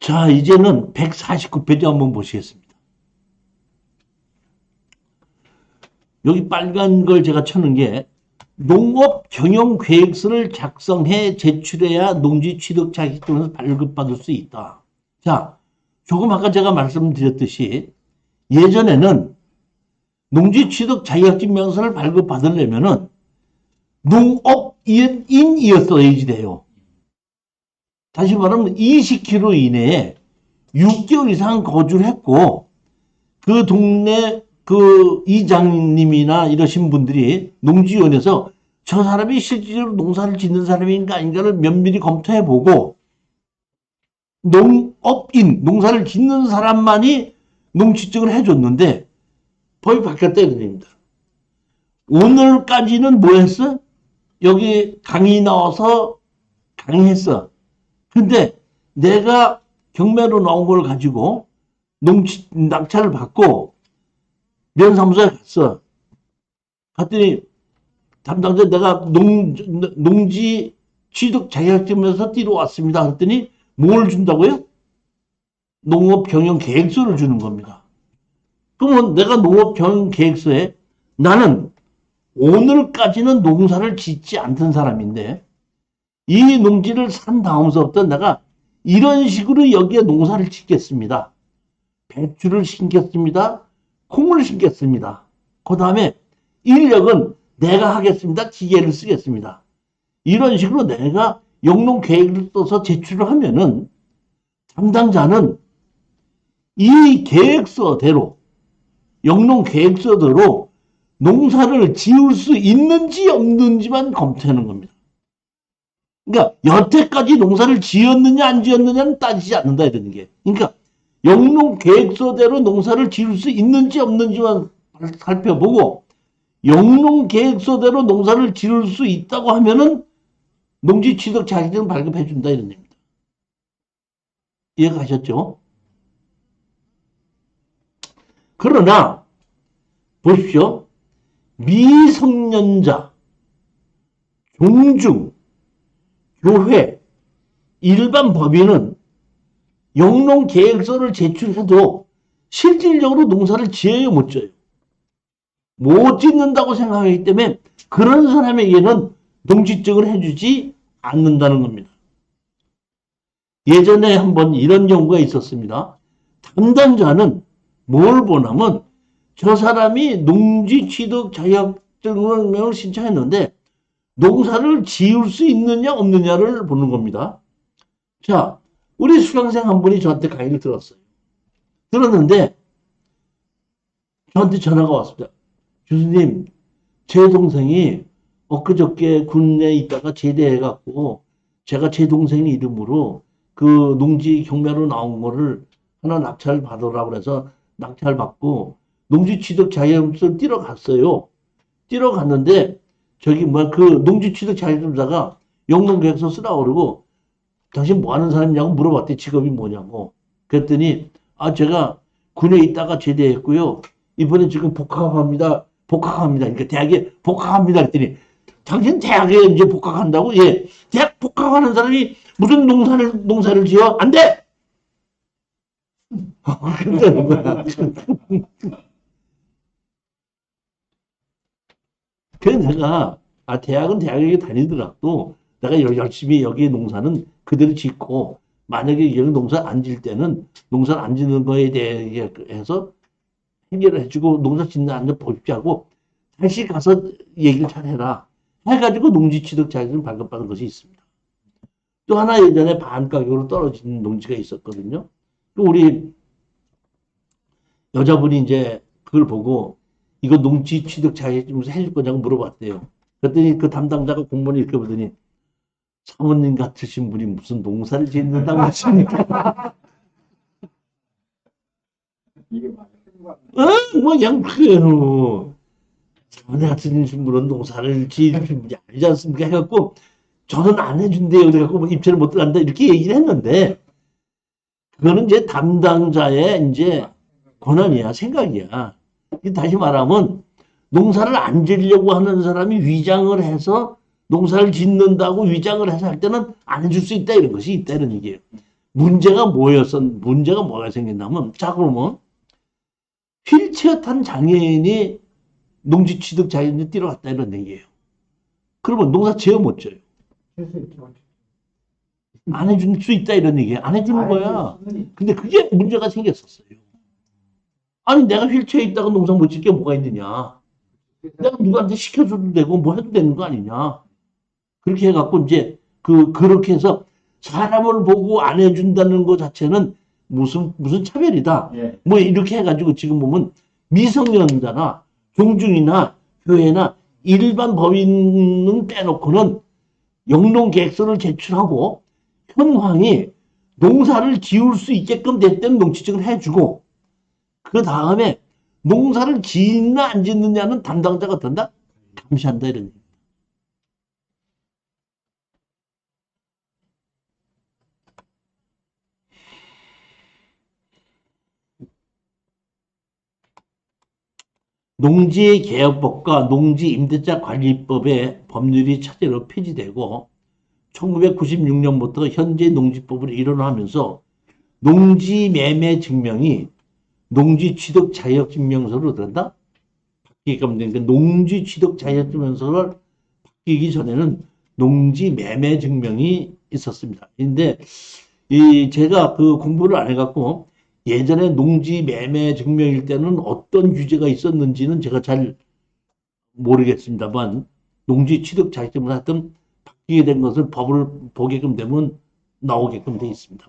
자, 이제는 149페이지 한번 보시겠습니다. 여기 빨간 걸 제가 쳐놓은 게 농업 경영 계획서를 작성해 제출해야 농지 취득 자격증에서 발급받을 수 있다. 자, 조금 아까 제가 말씀드렸듯이 예전에는 농지 취득 자격증 명서를 발급받으려면은 농업인이었어야지 돼요. 다시 말하면 20km 이내에 6개월 이상 거주를 했고 그 동네 그 이장님이나 이러신 분들이 농지위원회에서 저 사람이 실질적으로 농사를 짓는 사람인가 아닌가를 면밀히 검토해보고 농업인, 농사를 짓는 사람만이 농취증을 해줬는데 법이 바뀌었다 이겁니다. 오늘까지는 뭐 했어? 여기 강의 나와서 강의했어. 근데 내가 경매로 나온 걸 가지고 낙찰을 받고 면사무소에 갔어. 갔더니 담당자 내가 농지 취득 자격증에서 뛰러 왔습니다. 그랬더니 뭘 준다고요? 농업 경영 계획서를 주는 겁니다. 그러면 내가 농업 경영 계획서에 나는 오늘까지는 농사를 짓지 않던 사람인데 이 농지를 산 다음서부터 내가 이런 식으로 여기에 농사를 짓겠습니다. 배추를 심겠습니다. 콩을 심겠습니다. 그 다음에 인력은 내가 하겠습니다. 기계를 쓰겠습니다. 이런 식으로 내가 영농 계획을 써서 제출을 하면은 담당자는 이 계획서대로 영농 계획서대로 농사를 지을 수 있는지 없는지만 검토하는 겁니다. 그러니까 여태까지 농사를 지었느냐 안 지었느냐는 따지지 않는다 이런 게. 그러니까 영농 계획서대로 농사를 지을 수 있는지 없는지만 살펴보고 영농 계획서대로 농사를 지을 수 있다고 하면은 농지 취득 자격증을 발급해 준다 이런 얘기입니다. 이해가셨죠? 그러나 보십시오. 미성년자, 종중, 교회, 일반 법인은 영농 계획서를 제출해도 실질적으로 농사를 지어요, 못 지어요? 못 짓는다고 생각하기 때문에 그런 사람에게는 농지증을 해주지 않는다는 겁니다. 예전에 한번 이런 경우가 있었습니다. 담당자는 뭘 보냐면 저 사람이 농지 취득 자격증을 신청했는데 농사를 지을 수 있느냐 없느냐를 보는 겁니다. 자, 우리 수강생 한 분이 저한테 강의를 들었어요. 들었는데 저한테 전화가 왔습니다. 교수님, 제 동생이 엊그저께 군에 있다가 제대해갖고 제가 제 동생 이름으로 그 농지 경매로 나온 거를 하나 낙찰 받으라고 그래서 낙찰 받고 농지 취득 자격증을 뛰러 갔어요. 뛰러 갔는데 저기 그 농지 취득 자격증자가 영농계획서 쓰라고 그러고 당신 뭐 하는 사람이냐고 물어봤더니 직업이 뭐냐고. 그랬더니 제가 군에 있다가 제대했고요. 이번에 지금 복학합니다. 그러니까 대학에 복학합니다. 그랬더니 당신 대학에 이제 복학한다고? 예. 대학 복학하는 사람이 무슨 농사를 지어? 안 돼! 그런다는 거야. 그래서 내가 대학은 대학에 다니더라도 내가 열심히 여기에 농사는 그대로 짓고 만약에 여기 농사 안 질 때는 농사를 안 짓는 거에 대해서 해결을 해주고 농사 짓는 안 보십시오 하고 다시 가서 얘기를 잘해라 해가지고 농지 취득 자격증을 발급받은 것이 있습니다. 또 하나 예전에 반가격으로 떨어진 농지가 있었거든요. 우리 여자분이 이제 그걸 보고 이거 농지 취득 자격증 해줄 거냐고 물어봤대요. 그랬더니 그 담당자가 공무원이 이렇게 보더니 사모님 같으신 분이 무슨 농사를 짓는다고 하십니까? 뭐 그냥 그래요. 사모님 같으신 분은 농사를 지으신 분이 아니지 않습니까? 해갖고 저는 안 해준대요. 그래갖고 뭐 입찰을 못 들어간다 이렇게 얘기를 했는데 그거는 이제 담당자의 이제 권한이야, 생각이야. 다시 말하면 농사를 안 지려고 하는 사람이 위장을 해서 농사를 짓는다고 위장을 해서 할 때는 안 해줄 수 있다 이런 것이 있다 이런 얘기예요. 문제가 뭐가 생겼냐면, 자, 그러면, 휠체어 탄 장애인이 농지 취득 자격증 뛰러 갔다 이런 얘기예요. 그러면 농사 지어 못 져요. 안 해줄 수 있다 이런 얘기예요. 안 해주는 거야. 근데 그게 문제가 생겼었어요. 아니, 내가 휠체어에 있다가 농사 못 짓게 뭐가 있느냐. 내가 누구한테 시켜줘도 되고 뭐 해도 되는 거 아니냐. 그렇게 해갖고 이제 그렇게 해서 사람을 보고 안 해준다는 것 자체는 무슨 차별이다. 예. 뭐 이렇게 해가지고 지금 보면 미성년자나 종중이나 교회나 일반 법인은 빼놓고는 영농 계획서를 제출하고 현황이 농사를 지을 수 있게끔 됐던 농지증을 해주고 그 다음에 농사를 짓나 안 짓느냐는 담당자가 된다? 감시한다 이런 얘기. 농지개혁법과 농지임대차관리법의 법률이 차제로 폐지되고 1996년부터 현재 농지법으로 일원하면서 농지매매 증명이 농지취득자격증명서로 된다? 바뀌게끔 된 게 농지취득자격증명서를 바뀌기 전에는 농지매매증명이 있었습니다. 근데 제가 그 공부를 안 해갖고 예전에 농지매매증명일 때는 어떤 규제가 있었는지는 제가 잘 모르겠습니다만 농지취득자격증을 하여튼 바뀌게 된 것을 법을 보게끔 되면 나오게끔 되어 있습니다.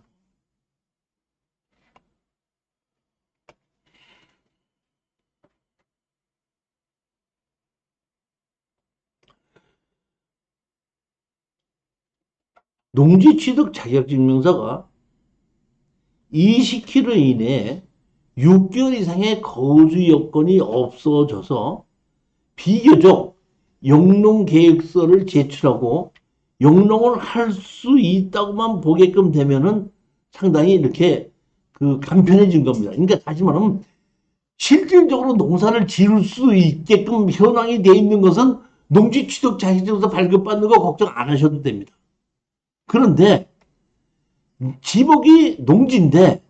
농지취득자격증명서가 20km 이내에 6개월 이상의 거주 여건이 없어져서 비교적 영농계획서를 제출하고 영농을 할 수 있다고만 보게끔 되면은 상당히 이렇게 간편해진 겁니다. 그러니까 다시 말하면 실질적으로 농사를 지을 수 있게끔 현황이 되어 있는 것은 농지취득자격증서 발급받는 거 걱정 안 하셔도 됩니다. 그런데 지목이 농지인데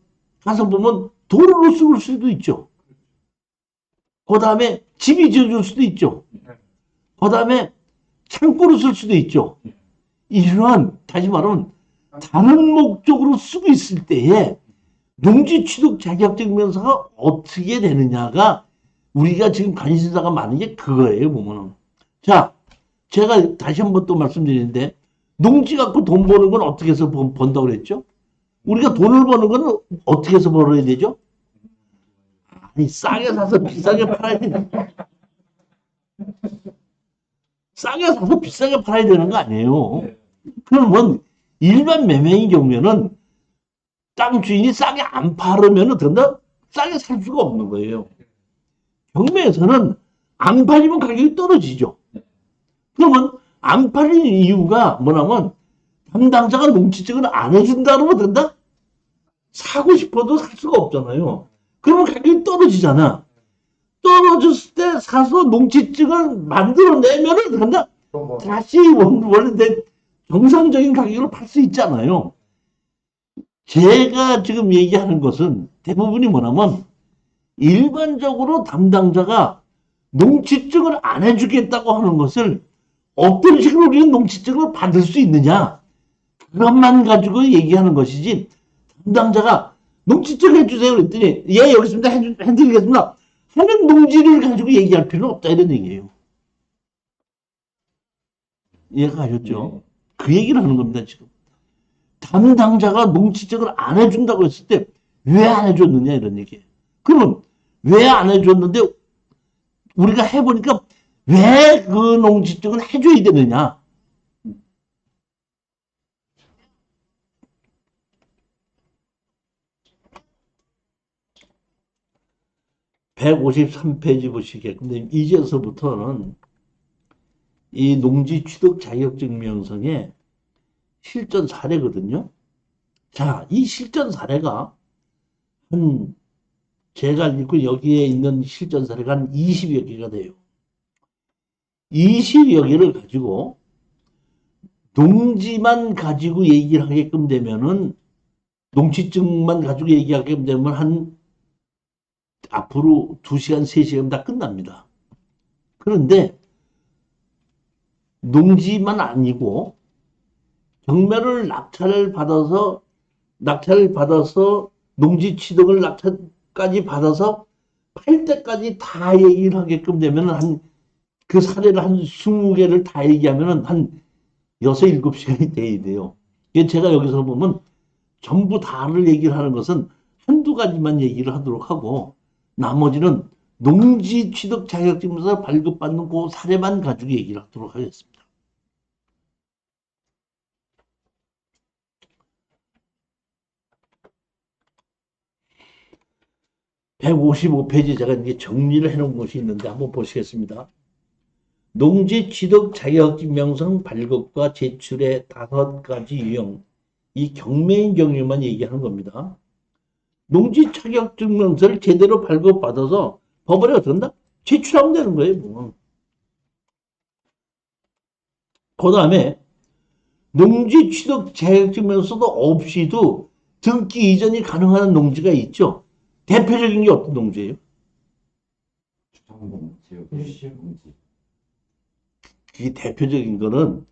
가서 보면 도로로 쓸 수도 있죠. 그 다음에 집이 지어줄 수도 있죠. 그 다음에 창고로 쓸 수도 있죠. 이러한 다시 말하면 다른 목적으로 쓰고 있을 때에 농지취득자격증명서가 어떻게 되느냐가 우리가 지금 관심사가 많은 게 그거예요. 보면은 자, 제가 다시 한번 또 말씀드리는데 농지 갖고 돈 버는 건 어떻게 해서 번다고 그랬죠? 우리가 돈을 버는 건 어떻게 해서 벌어야 되죠? 아니, 싸게 사서 비싸게 팔아야 되는 싸게 사서 비싸게 팔아야 되는 거 아니에요. 그러면 일반 매매인 경우에는 땅 주인이 싸게 안 팔으면 된다? 싸게 살 수가 없는 거예요. 경매에서는 안 팔리면 가격이 떨어지죠. 그러면 안 팔리는 이유가 뭐냐면 담당자가 농지증을 안 해준다 그러면 된다? 사고 싶어도 살 수가 없잖아요. 그러면 가격이 떨어지잖아. 떨어졌을 때 사서 농지증을 만들어내면 된다? 다시 원래 정상적인 가격으로 팔 수 있잖아요. 제가 지금 얘기하는 것은 대부분이 뭐냐면 일반적으로 담당자가 농지증을 안 해주겠다고 하는 것을 어떤 식으로 우리는 농지증을 받을 수 있느냐 그것만 가지고 얘기하는 것이지 담당자가 농지증 해주세요 그랬더니 예 여기 있습니다 해드리겠습니다 하는 농지를 가지고 얘기할 필요는 없다 이런 얘기예요. 이해가 가셨죠? 그 얘기를 하는 겁니다 지금. 담당자가 농지증을 안 해준다고 했을 때 왜 안 해줬느냐 이런 얘기예요. 그러면 왜 안 해줬는데 우리가 해보니까 왜 그 농지증을 해줘야 되느냐. 153페이지 보시게. 근데 이제서부터는 이 농지 취득 자격증명서의 실전 사례거든요. 자, 이 실전 사례가 제가 읽고 여기에 있는 실전 사례가 한 20여 개가 돼요. 20여 개를 가지고 농지만 가지고 얘기를 하게끔 되면은 농지증만 가지고 얘기하게 되면 한 앞으로 2시간, 3시간 다 끝납니다. 그런데 농지만 아니고 경매를 낙찰을 받아서 농지 취득을 낙찰까지 받아서 팔 때까지 다 얘기를 하게끔 되면 그 사례를 한 20개를 다 얘기하면 한 6, 7시간이 돼야 돼요. 제가 여기서 보면 전부 다를 얘기를 하는 것은 한두 가지만 얘기를 하도록 하고 나머지는 농지 취득 자격증에서 발급받는 그 사례만 가지고 얘기를 하도록 하겠습니다. (155페이지) 제가 이제 정리를 해놓은 것이 있는데 한번 보시겠습니다. 농지 취득 자격증명서 발급과 제출의 5가지 유형, 이 경매인 경우만 얘기하는 겁니다. 농지 자격증명서를 제대로 발급받아서 법원에 어떻게 한다? 제출하면 되는 거예요. 뭐. 그 다음에 농지 취득 자격증명서도 없이도 등기 이전이 가능한 농지가 있죠. 대표적인 게 어떤 농지예요? 그게 대표적인 거는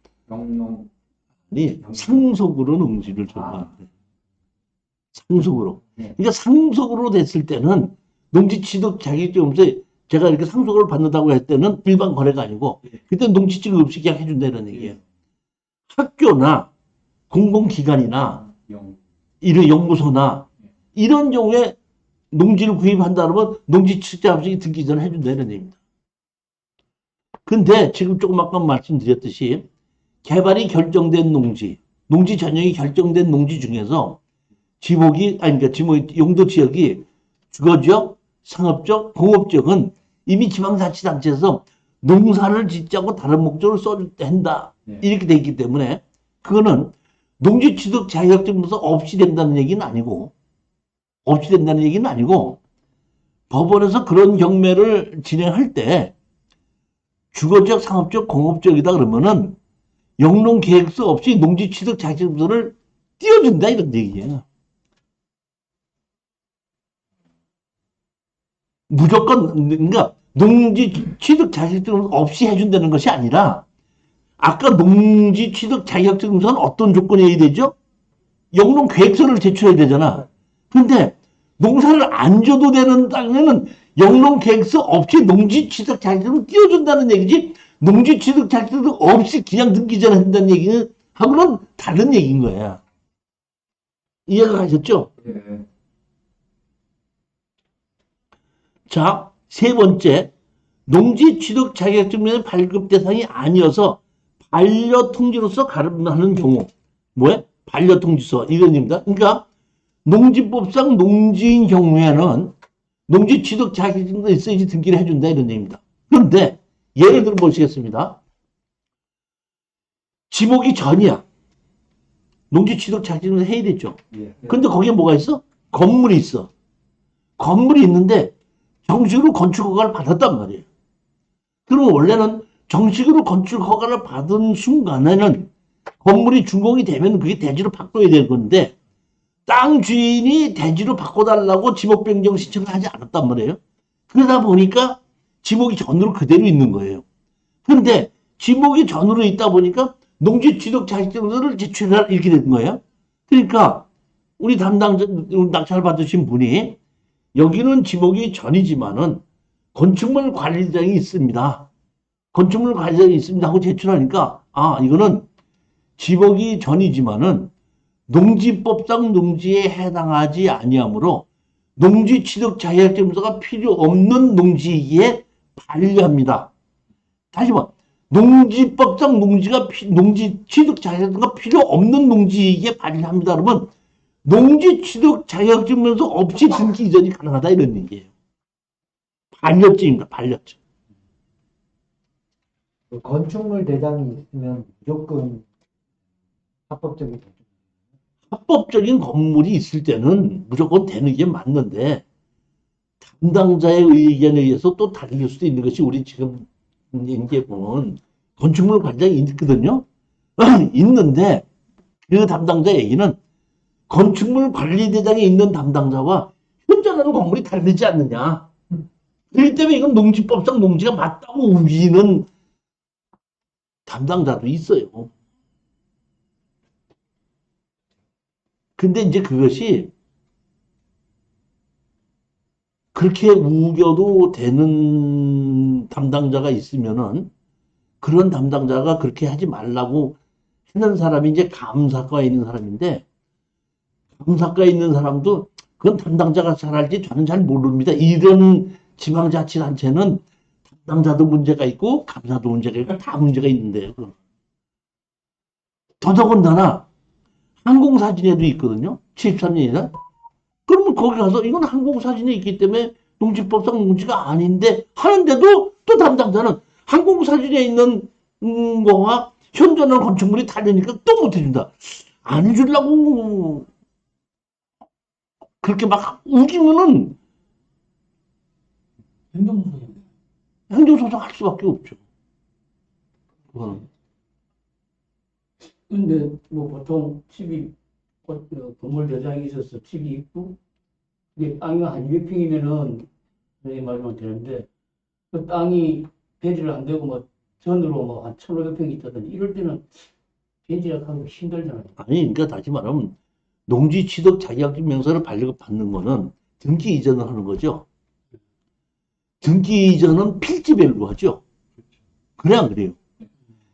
상속으로 농지를 줘봤는데 상속으로. 그러니까 상속으로 됐을 때는 농지 취득 자격증명서 제가 이렇게 상속을 받는다고 할 때는 일반 거래가 아니고 그때 농지 취득 없이 그냥 해준다는 얘기예요. 학교나 공공기관이나 이런 연구소나 이런 경우에 농지를 구입한다 그러면 농지 취득 자격증 등기 전에 해준다는 얘기입니다. 근데 지금 조금 아까 말씀드렸듯이 개발이 결정된 농지 전역이 결정된 농지 중에서 그러니까 지목 용도 지역이 주거지역, 상업지역, 공업지역은 이미 지방자치단체에서 농사를 짓자고 다른 목적으로 써도 된다. 이렇게 돼 있기 때문에 그거는 농지 취득 자격증명서 없이 된다는 얘기는 아니고 법원에서 그런 경매를 진행할 때 주거지역, 상업지역, 공업지역이다 그러면은 영농계획서 없이 농지 취득 자격증명서를 띄워준다 이런 얘기예요. 무조건 그러니까 농지 취득 자격증명서 없이 해준다는 것이 아니라 아까 농지 취득 자격증명서는 어떤 조건이어야 되죠? 영농계획서를 제출해야 되잖아. 근데 농사를 안 줘도 되는 땅에는 영농계획서 없이 농지 취득 자격증명을 띄워준다는 얘기지 농지 취득 자격증명 없이 그냥 등기전 한다는 얘기는 하고는 다른 얘기인 거야. 이해가 가셨죠? 네. 자, 세 번째, 농지 취득 자격증명의 발급 대상이 아니어서 반려통지로서 가름하는 경우. 뭐야? 반려통지서. 이건입니다. 그러니까 농지법상 농지인 경우에는 농지 취득 자격증명이 있어야지 등기를 해준다 이런 얘기입니다. 그런데 예를 들어 보시겠습니다. 지목이 전이야. 농지 취득 자격증명을 해야 되죠. 근데 거기에 뭐가 있어? 건물이 있어. 건물이 있는데 정식으로 건축 허가를 받았단 말이에요. 그럼 원래는 정식으로 건축 허가를 받은 순간에는 건물이 준공이 되면 그게 대지로 바꿔야 될 건데 땅 주인이 대지로 바꿔달라고 지목 변경 신청을 하지 않았단 말이에요. 그러다 보니까 지목이 전으로 그대로 있는 거예요. 그런데 지목이 전으로 있다 보니까 농지 취득 자격증명서를 제출해라 이렇게 된 거예요. 그러니까 우리 담당자 낙찰 받으신 분이 여기는 지목이 전이지만은 건축물 관리장이 있습니다. 건축물 관리장이 있습니다 하고 제출하니까 이거는 지목이 전이지만은 농지법상 농지에 해당하지 아니하므로 농지 취득 자격증명서가 필요 없는 농지이기에 반려합니다. 다시 봐. 농지법상 농지 취득 자격증명서가 필요 없는 농지이기에 반려합니다. 그러면 농지 취득 자격증명서 없이 등기 이전이 가능하다 이런 얘기예요. 반려증입니다. 반려증. 건축물 대장이 있으면 무조건 합법적인 합법적인 건물이 있을 때는 무조건 되는 게 맞는데 담당자의 의견에 의해서 또 다를 수도 있는 것이 우리 지금 이제 보면 건축물 관장이 있거든요. 있는데 그 담당자 얘기는 건축물 관리대장에 있는 담당자와 현존하는 건물이 다르지 않느냐. 그렇기 때문에 이건 농지법상 농지가 맞다고 우기는 담당자도 있어요. 근데 이제 그것이 그렇게 우겨도 되는 담당자가 있으면은 그런 담당자가 그렇게 하지 말라고 하는 사람이 이제 감사과에 있는 사람인데, 감사과에 있는 사람도 그건 담당자가 잘할지 저는 잘 모릅니다. 이런 지방자치단체는 담당자도 문제가 있고 감사도 문제가 있고 다 문제가 있는데요. 더더군다나 항공사진에도 있거든요. 73년이나. 그러면 거기 가서 이건 항공사진에 있기 때문에 농지법상 농지가 아닌데 하는데도 또 담당자는 항공사진에 있는 거와 현존하는 건축물이 다르니까 또 못해준다. 안 해주려고 그렇게 막 우기면은 행정소송인데. 행정소송 할 수밖에 없죠. 그거는. 근데 뭐 보통 집이 건물 대장이 있어서 집이 있고 이게 땅이 한 200평이면은 선생님 말만 되는데 그 땅이 배지를 안 되고 뭐 전으로 뭐 한 1,500평이 있다든지 이럴 때는 배지가 하기 힘들잖아요. 아니, 그러니까 다시 말하면 농지 취득 자격증 명서를 발급받는 거는 등기 이전을 하는 거죠. 등기 이전은 필지별로 하죠. 그래 안 그래요?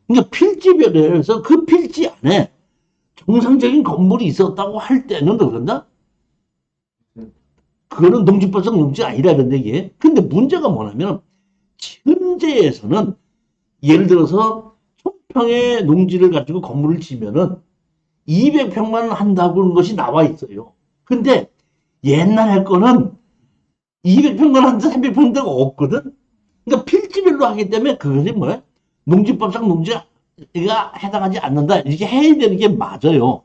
그러니까 필지별로 해서 그 필지 안에 정상적인 건물이 있었다고 할 때는 그런다? 그거는 농지법상 농지가 아니라 그런데 이게. 근데 문제가 뭐냐면 현재에서는 예를 들어서 1000평의 농지를 가지고 건물을 지면은 200평만 한다고 하는 것이 나와 있어요. 근데 옛날에 거는 200평만 하는데 300평대가 없거든? 그러니까 필지별로 하기 때문에 그것이 뭐야? 농지법상 농지가 해당하지 않는다. 이렇게 해야 되는 게 맞아요.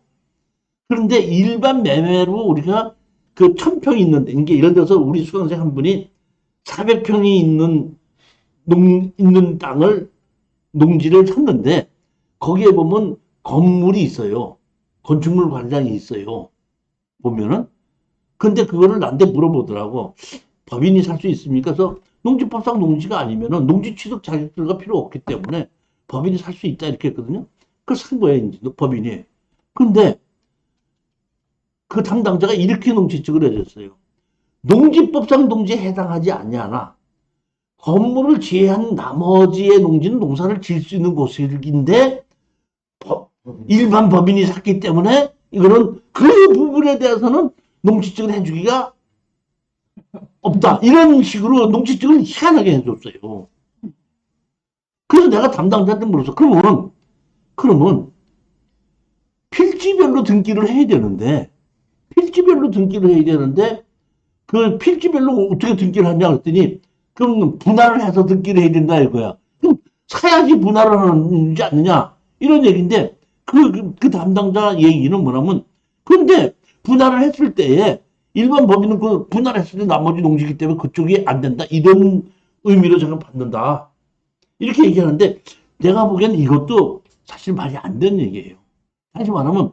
그런데 일반 매매로 우리가 그 1000평이 있는데, 이게 예를 들어서 우리 수강생 한 분이 400평이 있는 땅을, 농지를 샀는데, 거기에 보면 건물이 있어요. 건축물 관장이 있어요. 보면은. 근데 그거를 나한테 물어보더라고. 법인이 살 수 있습니까? 그래서 농지법상 농지가 아니면은 농지 취득 자격증가 필요 없기 때문에 법인이 살 수 있다 이렇게 했거든요. 그걸 산 거예요, 이제 법인이. 근데 그 담당자가 이렇게 농지증을 해줬어요. 농지법상 농지에 해당하지 않냐나 건물을 제외한 나머지의 농지는 농사를 지을 수 있는 곳인데 일반 법인이 샀기 때문에 이거는 그 부분에 대해서는 농지증을 해주기가 없다. 이런 식으로 농지증을 희한하게 해줬어요. 그래서 내가 담당자한테 물었어. 그러면 필지별로 등기를 해야 되는데 그 필지별로 어떻게 등기를 하냐 그랬더니 그럼 분할을 해서 등기를 해야 된다 이거야. 그럼 사야지 분할을 하는지 않느냐 이런 얘기인데 그 담당자 얘기는 뭐냐면 근데 분할을 했을 때에 일반 법인은 그 분할했을 때 나머지 농지이기 때문에 그쪽이 안 된다 이런 의미로 저는 받는다 이렇게 얘기하는데 내가 보기엔 이것도 사실 말이 안 되는 얘기예요. 다시 말하면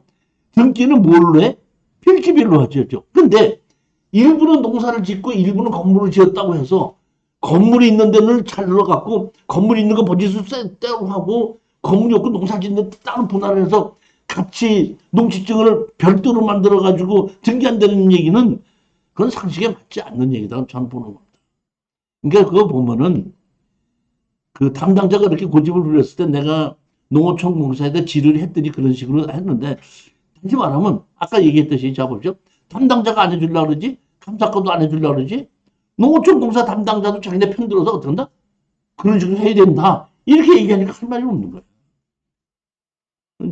등기는 뭘로 해? 필지별로 하죠. 근데 일부는 농사를 짓고 일부는 건물을 지었다고 해서 건물이 있는 데는 잘러 갖고 건물이 있는 거 번지수 떼로 하고 건물이 없고 농사 짓는 데 따로 분할을 해서 같이 농지증을 별도로 만들어 가지고 등기한다는 얘기는 그건 상식에 맞지 않는 얘기다. 저는 보는 겁니다. 그러니까 그거 보면은 그 담당자가 이렇게 고집을 부렸을 때 내가 농어촌 공사에다 질의를 했더니 그런 식으로 했는데 다시 말하면 아까 얘기했듯이 자 보죠. 담당자가 안 해주려고 그러지 감사권도 안 해주려고 그러지 농어촌 공사 담당자도 자기네 편 들어서 어떻게 한다? 그런 식으로 해야 된다. 이렇게 얘기하니까 할 말이 없는 거예요.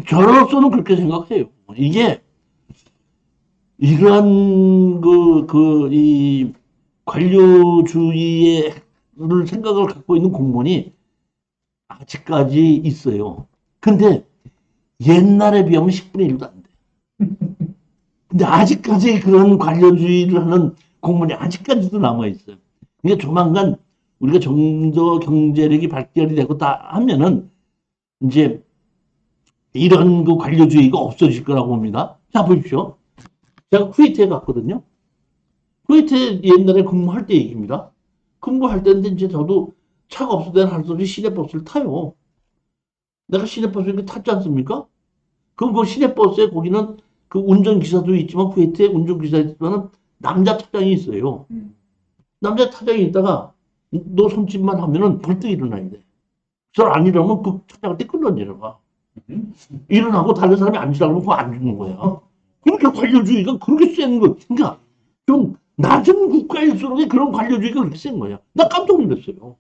저로서는 그렇게 생각해요. 이게 이러한 이 관료주의의 생각을 갖고 있는 공무원이 아직까지 있어요. 근데 옛날에 비하면 10분의 1도 안 돼. 근데 아직까지 그런 관료주의를 하는 공무원이 아직까지도 남아있어요. 그러니까 조만간 우리가 좀 더 경제력이 발달이 되고 다 하면은 이제 이런 그 관료주의가 없어질 거라고 봅니다. 자, 보십시오. 제가 쿠웨이트에 갔거든요. 쿠웨이트에 옛날에 근무할 때 얘기입니다. 근무할 때인데 이제 저도 차가 없을 때는 할 수 없이 시내버스를 타요. 내가 시내버스 이렇게 탔지 않습니까? 그럼 그 시내버스에 거기는 그 운전기사도 있지만 쿠웨이트에 운전기사 있지만은 남자 차장이 있어요. 남자 차장이 있다가 너 손짓만 하면은 벌떡 일어나야 돼. 잘 안 일어나면 그 차장한테 끌어내려가. 일어나고 다른 사람이 앉으라고 하면 그거 안 주는 거야. 그렇게 관료주의가 그렇게 센 거. 그러니까 좀 낮은 국가일수록 그런 관료주의가 그렇게 센 거야. 나 깜짝 놀랐어요.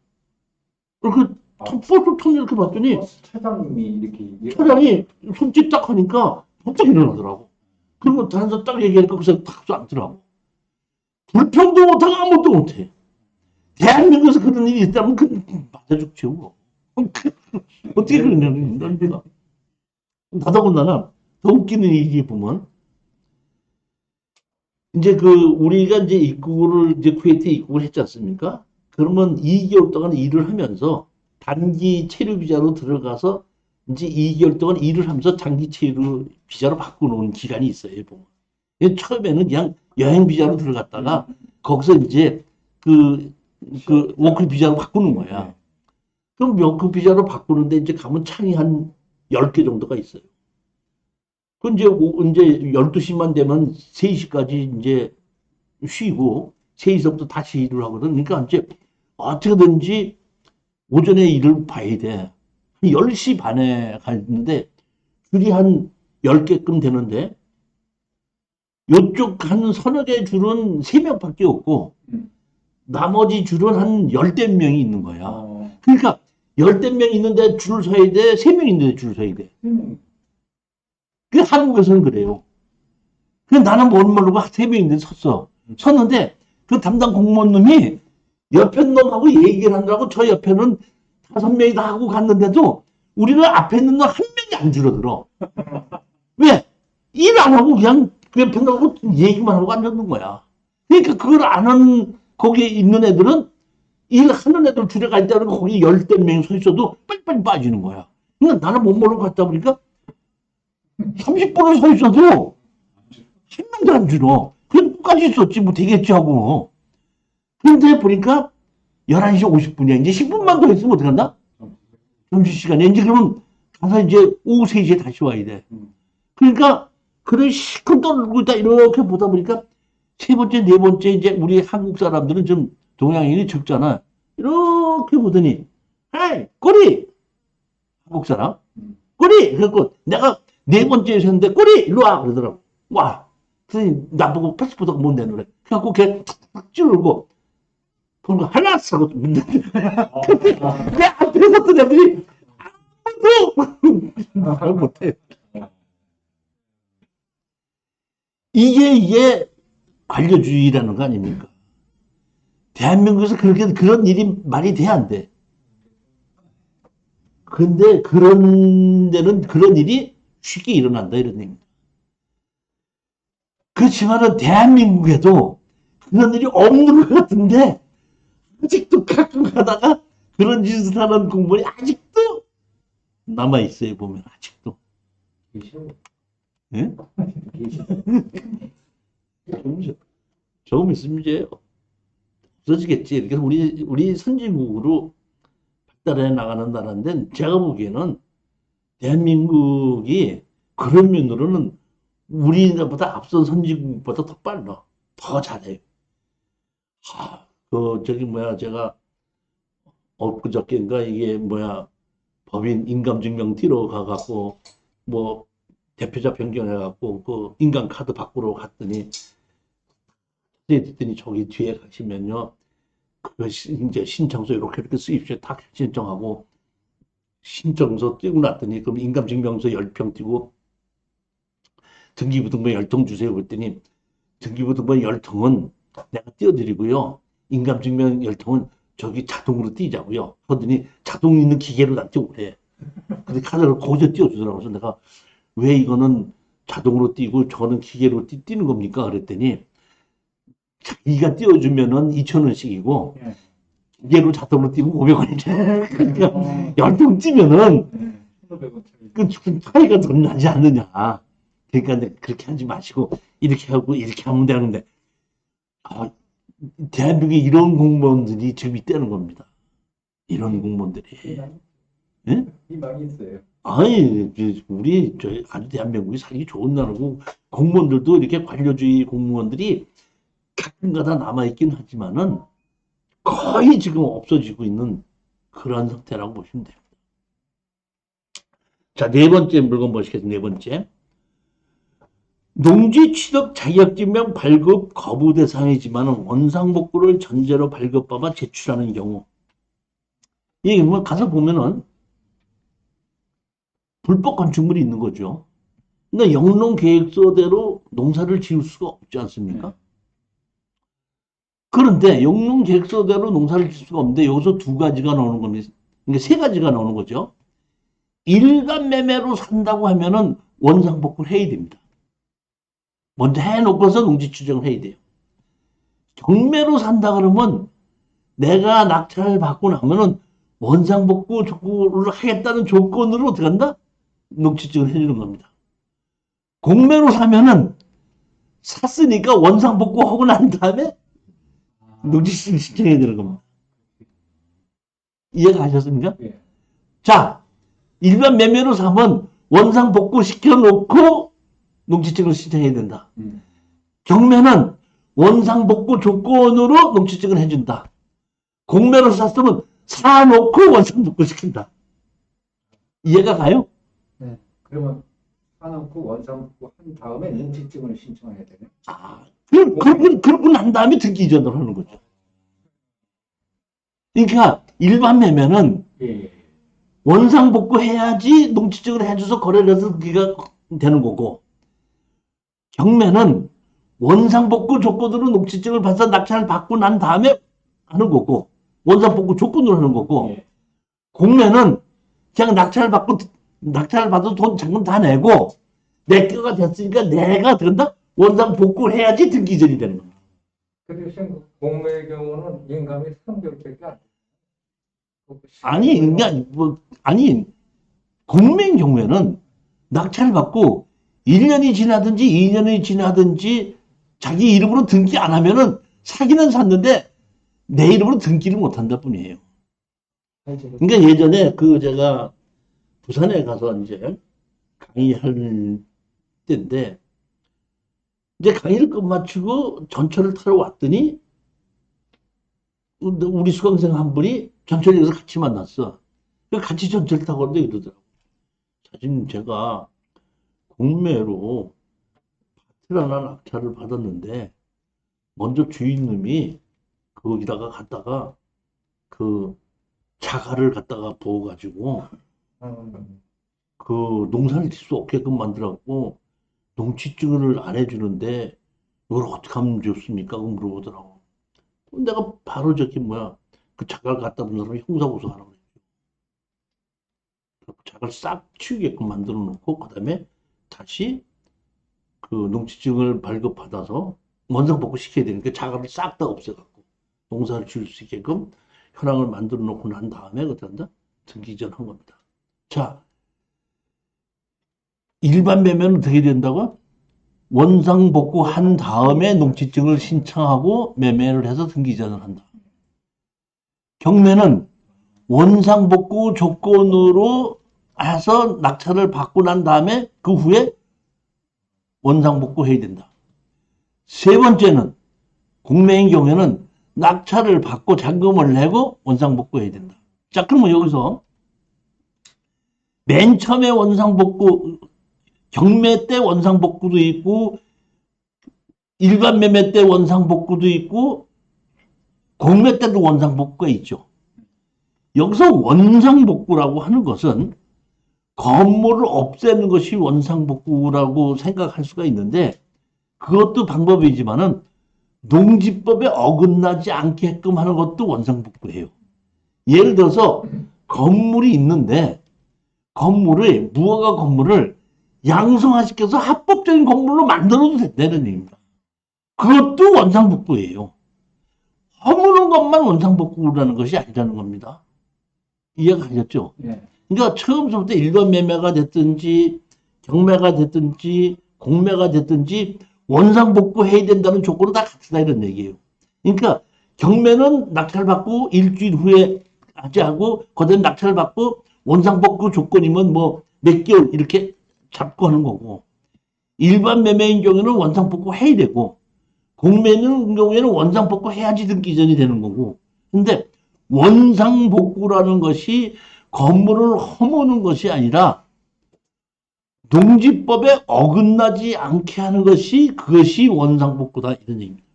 그 버스 턴 이렇게 봤더니 차장님이 이렇게 차장이 손짓 딱 하니까 벌떡 일어나더라고. 그리고 다른 사람 딱 얘기하니까 그 사람 탁 앉더라고. 불평도 못하고 아무것도 못해. 대한민국에서 그런 일이 있다면 그 맞아 죽지 뭐. 어떻게 그러냐는 난리가. 더더군다나 더 웃기는 일이 보면 이제 그 우리가 이제 입국을 이제 쿠웨이트에 입국을 했지 않습니까? 그러면 2개월 동안 일을 하면서 단기 체류 비자로 들어가서 이제 2개월 동안 일을 하면서 장기 체류 비자로 바꾸는 기간이 있어요, 보면. 처음에는 그냥 여행 비자로 들어갔다가 거기서 이제 그 워크 비자로 바꾸는 거야. 그럼 워크 비자로 바꾸는데 이제 가면 창이 한 10개 정도가 있어요. 그 이제 12시만 되면 3시까지 이제 쉬고 3시부터 다시 일을 하거든. 그러니까 이제 어떻게든지 오전에 일을 봐야 돼. 10시 반에 갔는데 줄이 한 10개끔 되는데 요쪽 한 서너 개 줄은 3명밖에 없고 나머지 줄은 한 10대 명이 있는 거야. 그러니까 10대 명 있는데 줄을 서야 돼. 3명 있는데 줄을 서야 돼. 그 한국에서는 그래요. 그 나는 못 모르고 3명인데 섰어. 섰는데 그 담당 공무원 놈이 옆에 놈하고 얘기를 하느라고 저 옆에는 5명이 다 하고 갔는데도 우리는 앞에 있는 놈 한 명이 안 줄어들어. 왜? 일 안 하고 그냥 그 옆에 놈하고 얘기만 하고 앉았는 거야. 그러니까 그걸 아는 거기 있는 애들은 일하는 애들 줄에 가 있다는 거 거기 10대 명이 서 있어도 빨리빨리 빠지는 거야. 그러니까 나는 못 모르고 갔다 보니까 30분을 서 있어도 한 명도 안 줄어. 그냥 끝까지 있었지 뭐 되겠지 하고. 그런데 보니까 11시 50분이야. 이제 10분만 더 있으면 어떡한다? 점심시간에. 이제 그러면 가서 이제 오후 3시에 다시 와야 돼. 그러니까 그런 시큰 떠들고 있다 이렇게 보다 보니까 세 번째, 네 번째 이제 우리 한국 사람들은 좀 동양인이 적잖아. 이렇게 보더니 헤이 꼬리! 한국 사람 꼬리! 그래갖고 내가 네 번째에 섰는데 꼬리! 일로 와! 그러더라고. 와! 그래서 나보고 패스포드가 뭔데 그래. 그래갖고 걔 탁탁 찌르고 그런 거 하나 하고 내 앞에 섰던 애들이 아무도 말 못해. 이게 관료주의라는 거 아닙니까? 대한민국에서 그렇게 그런 일이 말이 돼 안 돼. 근데 그런 데는 그런 일이 쉽게 일어난다 이런 얘기입니다. 그렇지만은 대한민국에도 그런 일이 없는 것 같은데 아직도 가끔 가다가 그런 짓을 하는 공무원이 아직도 남아 있어요. 보면 아직도. 예? 조금 있으면 이제 없어지겠지. 그러니까 우리 선진국으로 발달해 나가는 나라인데 제가 보기에는 대한민국이 그런 면으로는 우리나라보다 앞선 선진국보다 더 빨라. 더 잘해요. 제가 엊그저께인가 이게 법인 인감증명 띄러 가갖고 대표자 변경해갖고 그 인감카드 바꾸러 갔더니 저기 뒤에 가시면요 이제 신청서 이렇게 쓰십시오. 다 신청하고 신청서 띄고 났더니 그럼 인감증명서 10평 띄고 등기부등본 10통 주세요. 그랬더니 등기부등본 10통은 내가 띄워드리고요. 인감증명 10통은 저기 자동으로 띄자고요. 그러더니 자동 있는 기계로 나한테 오래. 근데 카드를 거기서 띄워주더라고요. 그래서 내가 왜 이거는 자동으로 띄고 저거는 기계로 띄는 겁니까? 그랬더니 자기가 띄워주면은 2,000원씩이고 기계로 자동으로 띄면 500원이래. 그러니까 10통 띄면은 그 차이가 더 나지 않느냐. 그러니까 이제 그렇게 하지 마시고 이렇게 하고 이렇게 하면 되는데 아, 대한민국에 이런 공무원들이 지금 있다는 겁니다. 이런 공무원들이. 예? 희망이 있어요. 아니, 우리 저희 아주 대한민국이 살기 좋은 나라고 공무원들도 이렇게 관료주의 공무원들이 가끔가다 남아있긴 하지만은 거의 지금 없어지고 있는 그런 상태라고 보시면 돼요. 자, 네 번째 물건 보시겠습니다. 네 번째. 농지 취득 자격증명 발급 거부 대상이지만 원상복구를 전제로 발급받아 제출하는 경우. 이게 뭐 가서 보면은 불법 건축물이 있는 거죠. 그러니까 영농 계획서대로 농사를 지을 수가 없지 않습니까? 그런데 영농 계획서대로 농사를 지을 수가 없는데 여기서 두 가지가 나오는 겁니다. 그러니까 세 가지가 나오는 거죠. 일반 매매로 산다고 하면은 원상복구를 해야 됩니다. 먼저 해놓고서 농지 추정을 해야 돼요. 경매로 산다 그러면 내가 낙찰을 받고 나면은 원상복구를 하겠다는 조건으로 어떻게 한다? 농지증을 해주는 겁니다. 공매로 사면은 샀으니까 원상복구하고 난 다음에 농지증을 신청해야 되는 겁니다. 이해가 가셨습니까? 예. 자, 일반 매매로 사면 원상복구 시켜놓고 농지증을 신청해야 된다. 경매는 원상복구 조건으로 농지증을 해준다. 공매로 샀으면 사놓고 원상복구 시킨다. 이해가 가요? 네. 그러면 사놓고 원상복구 한 다음에 농지증을 신청해야 되네. 아, 그러고 난 다음에 등기 이전을 하는 거죠. 그러니까 일반 매매는 예. 원상복구 해야지 농지증을 해줘서 거래를 해서 등기가 되는 거고, 경매는 원상복구 조건으로 농지증을 받아서 낙찰을 받고 난 다음에 하는 거고, 원상복구 조건으로 하는 거고, 예. 공매는 그냥 낙찰을 받아서 돈 잔금 다 내고, 내 거가 됐으니까 내가 된다? 원상복구를 해야지 등기 이전이 되는 겁니다. 그 대신 공매의 경우는 인감이 3개월밖에 안 돼요. 아니, 그러니까 공매인 경우에는 낙찰을 받고 1년이 지나든지 2년이 지나든지 자기 이름으로 등기 안 하면은 사기는 샀는데 내 이름으로 등기를 못 한다 뿐이에요. 그러니까 예전에 제가 부산에 가서 이제 강의할 때인데 이제 강의를 끝마치고 전철을 타러 왔더니 우리 수강생 한 분이 전철역에서 같이 만났어. 같이 전철 타고 왔는데 이러더라고. 사실 제가 공매로 밭을 하나 낙찰을 받았는데 먼저 주인님이 거기다가 갖다가 그 자갈을 갖다가 부어가지고 그 농사를 질 수 없게끔 만들었고 농지증을 안 해주는데 이걸 어떻게 하면 좋습니까? 물어보더라고. 내가 바로 그 자갈 갖다 둔 사람이 형사고소하라고 그랬죠. 자갈 싹 치우게끔 만들어 놓고 그다음에 다시 그 농지증을 발급받아서 원상복구 시켜야 되니까 자갈을 싹 다 없애갖고 농사를 지을 수 있게끔 현황을 만들어 놓고 난 다음에 그때 등기 이전한 겁니다. 자, 일반 매매는 어떻게 된다고? 원상복구 한 다음에 농지증을 신청하고 매매를 해서 등기 이전을 한다. 경매는 원상복구 조건으로 해서 낙찰을 받고 난 다음에 그 후에 원상복구 해야 된다. 세 번째는 공매인 경우에는 낙찰을 받고 잔금을 내고 원상복구 해야 된다. 자, 그러면 여기서 맨 처음에 원상복구 경매 때 원상복구도 있고 일반 매매 때 원상복구도 있고 공매 때도 원상복구가 있죠. 여기서 원상복구라고 하는 것은 건물을 없애는 것이 원상복구라고 생각할 수가 있는데 그것도 방법이지만은 농지법에 어긋나지 않게끔 하는 것도 원상복구예요. 예를 들어서 건물이 있는데 무허가 건물을 양성화시켜서 합법적인 건물로 만들어도 된다는 얘기입니다. 그것도 원상복구예요. 허무는 것만 원상복구라는 것이 아니라는 겁니다. 이해가 가셨죠? 예. 그러니까 처음부터 일반 매매가 됐든지 경매가 됐든지 공매가 됐든지 원상복구해야 된다는 조건은 다 같다 이런 얘기예요. 그러니까 경매는 낙찰받고 일주일 후에 하지 하고 그다음에 낙찰받고 원상복구 조건이면 뭐 몇 개월 이렇게 잡고 하는 거고 일반 매매인 경우에는 원상복구 해야 되고 공매는 경우에는 원상복구 해야지 등기 이전이 되는 거고 근데 원상복구라는 것이 건물을 허무는 것이 아니라 농지법에 어긋나지 않게 하는 것이 그것이 원상복구다 이런 얘기입니다.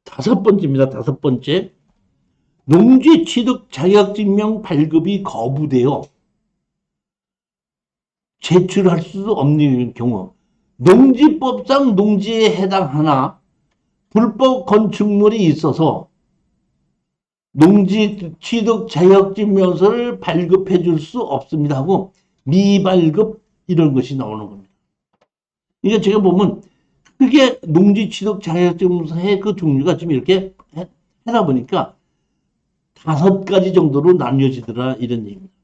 다섯 번째입니다. 다섯 번째. 농지 취득 자격증명 발급이 거부되어 제출할 수 없는 경우 농지법상 농지에 해당하나 불법 건축물이 있어서 농지 취득 자격증명서를 발급해 줄 수 없습니다 하고 미발급 이런 것이 나오는 겁니다. 이게 제가 보면 그게 농지 취득 자격증명서의 그 종류가 지금 이렇게 해다 보니까 5가지 정도로 나뉘어지더라 이런 얘기입니다.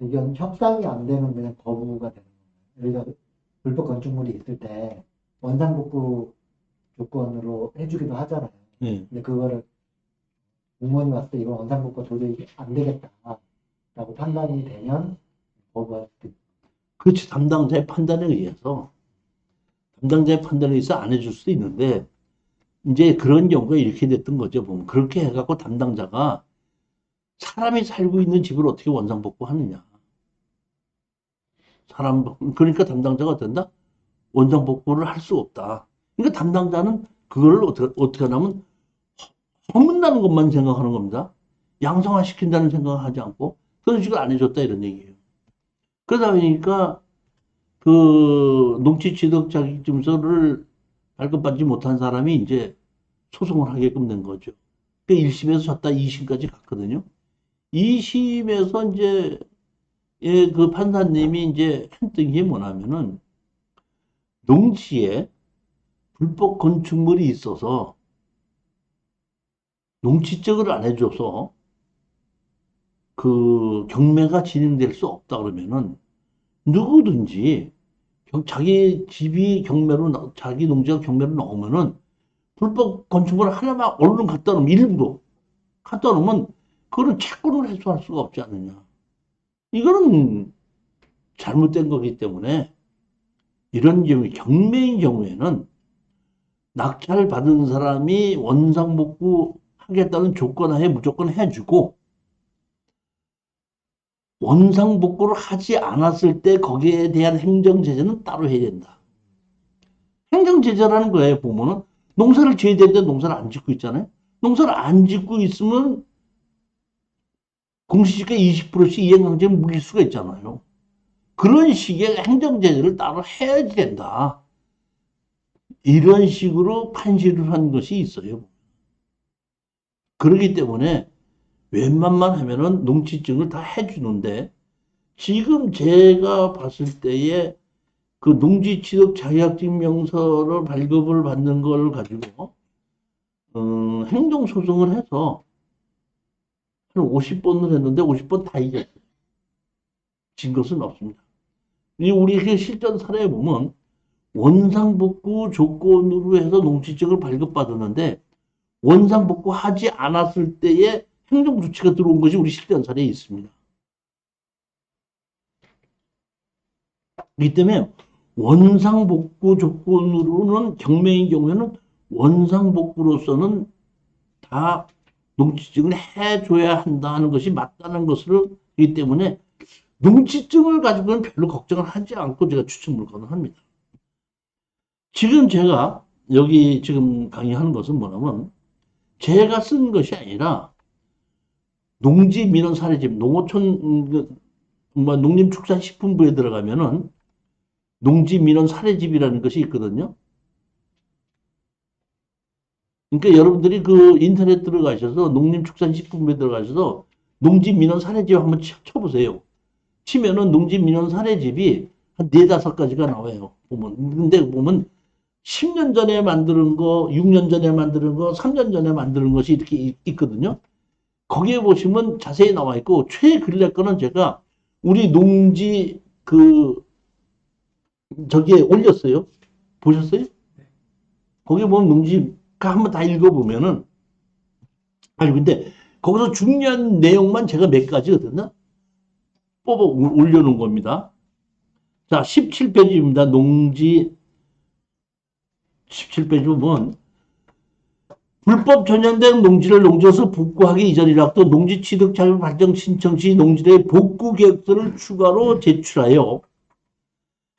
이건 협상이 안 되면 그냥 거부가 되는 거예요. 우리가 불법 건축물이 있을 때 원상복구 조건으로 해주기도 하잖아요. 네. 근데 그거를 공무원이 왔을 때 이건 원상복구가 도저히 안 되겠다라고 판단이 되면 거부할 수 있어요. 그렇지. 담당자의 판단에 의해서 안 해줄 수도 있는데 이제 그런 경우가 이렇게 됐던 거죠. 보면 그렇게 해갖고 담당자가 사람이 살고 있는 집을 어떻게 원상복구하느냐. 그러니까 담당자가 어떤다? 원상복구를 할 수 없다. 그러니까 담당자는 그걸 어떻게 하냐면 허문다는 것만 생각하는 겁니다. 양성화 시킨다는 생각을 하지 않고 그런 식으로 안 해줬다 이런 얘기예요. 그러다 보니까 그 농지취득 자격증서를 발급받지 못한 사람이 이제 소송을 하게끔 된 거죠. 그 1심에서 졌다 2심까지 갔거든요. 2심에서 이제 그 판사님이 이제 했던 게 뭐냐면은 농지에 불법 건축물이 있어서 농지적을 안 해줘서 그 경매가 진행될 수 없다 그러면은 누구든지 자기 집이 자기 농지가 경매로 나오면은 불법 건축물 하나만 얼른 갖다 놓으면 일부러 갖다 놓으면 그거는 채권을 해소할 수가 없지 않느냐. 이거는 잘못된 거기 때문에 이런 경우 경매인 경우에는 낙찰 받은 사람이 원상복구 하겠다는 조건하에 무조건 해주고 원상복구를 하지 않았을 때 거기에 대한 행정제재는 따로 해야 된다. 행정제재라는 거예요. 보면은 농사를 지어야 되는데 농사를 안 짓고 있잖아요. 농사를 안 짓고 있으면 공시지가 20%씩 이행강제를 물릴 수가 있잖아요. 그런 식의 행정제재를 따로 해야지 된다. 이런 식으로 판시를 한 것이 있어요. 그렇기 때문에 웬만만 하면은 농지증을 다 해주는데 지금 제가 봤을 때에 그 농지취득 자격증명서를 발급을 받는 걸 가지고 행정소송을 해서 한 50번을 했는데 50번 다 이겼어요. 진 것은 없습니다. 우리 그 실전 사례에 보면 원상복구 조건으로 해서 농지증을 발급받았는데 원상복구 하지 않았을 때에 행정조치가 들어온 것이 우리 실전 사례에 있습니다. 그렇기 때문에 원상복구 조건으로는 경매인 경우에는 원상복구로서는 다 농지증을 해줘야 한다는 것이 맞다는 것을 그렇기 때문에 농지증을 가지고는 별로 걱정을 하지 않고 제가 추천 물건을 합니다. 지금 제가 여기 지금 강의하는 것은 뭐냐면 제가 쓴 것이 아니라 농지민원 사례집 농어촌 농림축산식품부에 들어가면은 농지민원 사례집이라는 것이 있거든요. 그러니까 여러분들이 그 인터넷 들어가셔서 농림축산식품부에 들어가셔서 농지민원 사례집 한번 쳐보세요. 치면은 농지민원 사례집이 한 4-5가지가 나와요. 근데 보면 10년 전에 만드는 거, 6년 전에 만드는 거, 3년 전에 만드는 것이 이렇게 있거든요. 거기에 보시면 자세히 나와 있고, 최근래 거는 제가 우리 농지 저기에 올렸어요. 보셨어요? 거기 보면 농지가 한번 다 읽어보면은, 아니, 근데 거기서 중요한 내용만 제가 몇 가지거든요. 뽑아 올려놓은 겁니다. 자, 17페이지입니다. 농지 17페이지 보면 불법 전환된 농지를 농지에서 복구하기 이전이라 또 농지 취득 자유 발정 신청 시 농지의 복구 계획서를 추가로 제출하여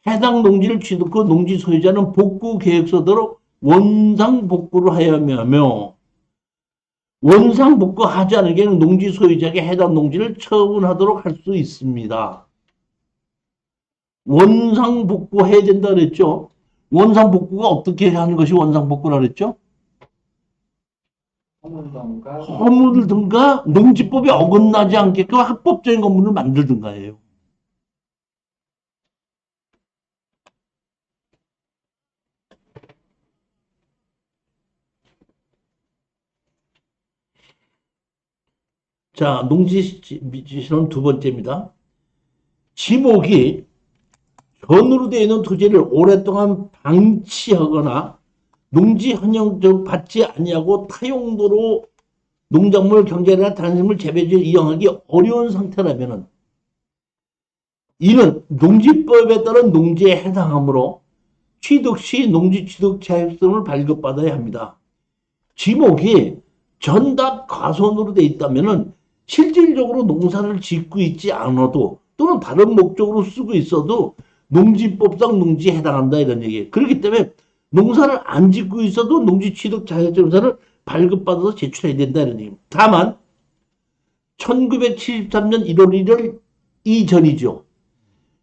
해당 농지를 취득 후 농지 소유자는 복구 계획서대로 원상 복구를 하여야 하며 원상 복구하지 않을 경우 농지 소유자에게 해당 농지를 처분하도록 할 수 있습니다. 원상 복구해야 된다 그랬죠. 원상 복구가 어떻게 하는 것이 원상 복구라 그랬죠? 허물든가 농지법에 어긋나지 않게끔 합법적인 건물을 만들든가예요. 자, 농지실험 두 번째입니다. 지목이 전으로 되어 있는 토지를 오랫동안 방치하거나 농지 환영적 받지 아니하고 타용도로 농작물 경제나 단식물 재배지에 이용하기 어려운 상태라면은 이는 농지법에 따른 농지에 해당하므로 취득 시 농지 취득 자격증을 발급받아야 합니다. 지목이 전답 과손으로 되어 있다면은 실질적으로 농사를 짓고 있지 않아도 또는 다른 목적으로 쓰고 있어도 농지법상 농지에 해당한다 이런 얘기예요. 그렇기 때문에 농사를 안 짓고 있어도 농지 취득 자격증서를 발급받아서 제출해야 된다 이런 얘기입니다. 다만 1973년 1월 1일 이전이죠.